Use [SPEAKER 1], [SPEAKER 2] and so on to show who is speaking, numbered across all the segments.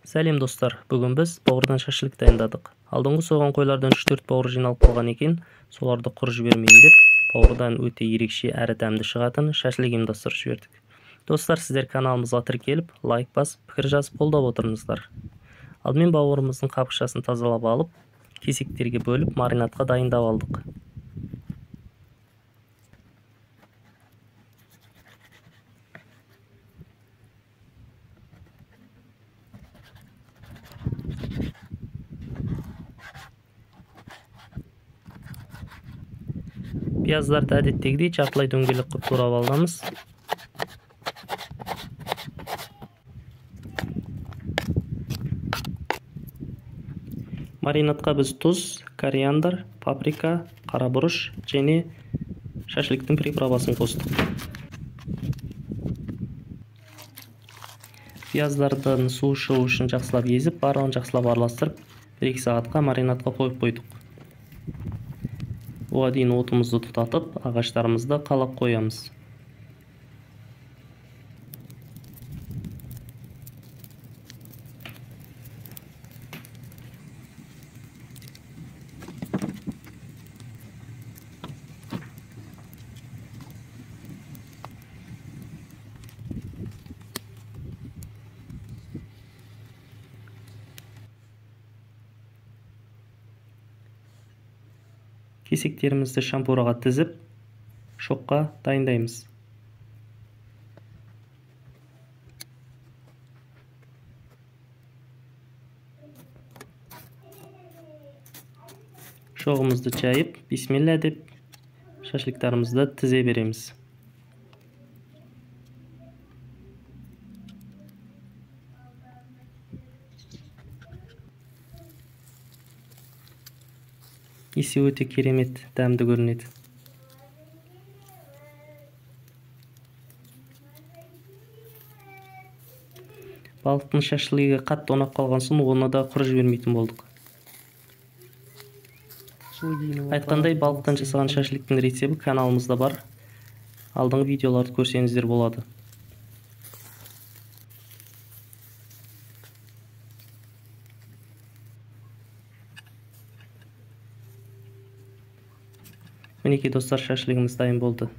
[SPEAKER 1] Сәлем достар, бүгін біз бауырдан шашлык дайындадық. Алдыңғы соған қойлардан 3-4 бауыр жиналып қалған екен, соларды құр жібермейін деп, бауырдан өте ерекше әрі дәмді шығатын шашлык ұйымдастырып жібердік. Достар, сіздер каналымызға тіркеліп, лайк басып, пікір жазып қолдап отырыңыздар. Алдымен бауырымыздың қабықшасын тазалап алып, кесектерге бөліп маринадқа дайындап алдық. Пияздарды әдеттегідей жартылай дөңгелек қылып турап аламыз. Маринадқа біз тұз, кориандр, паприка, қарабұрыш және шашлыктың приправасын қостық. Пияздардың суы шығу үшін жақсылап езіп, барлығын жақсылап араластырып, 1-2 сағатқа маринадқа қойып қойдық. Оған дейін отымызды тұтатып, ағаштарымызды қалап қоямыз. Кесектерімізді шампураға тізіп, шоққа дайындаймыз. Шоғымызды жайып, бисмилля деп, шашлыктарымызды тізе береміз. Иісі өте керемет, дәмді көрінеді. Балықтың шашлыгы қатты ұнап қалған соң, оны да құр жібермейтін болдық. Айтқандай, балықтан жасаған шашлыктың рецебі каналымызда бар. Алдыңғы видеоларды көрсеңіздер болады. Мінекей достар, шашлыгымыз дайын болды.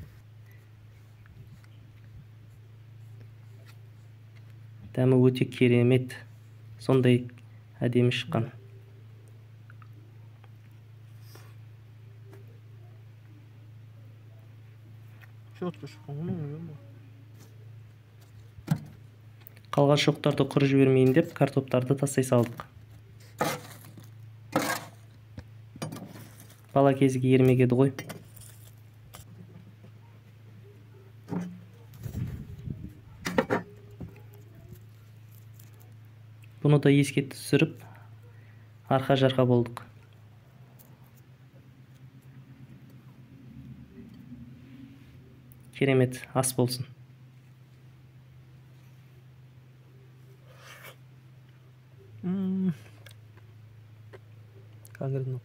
[SPEAKER 1] Дәмі өте керемет, сондай әдемі шыққан. Қалған шоқтарды құр жібермейін деп, картоптарды тастай салдық. Бала кезіге ермек еді ғой. Бұны да еске түсіріп, арқа-жарқа болдық. Керемет ас болсын. Конкретно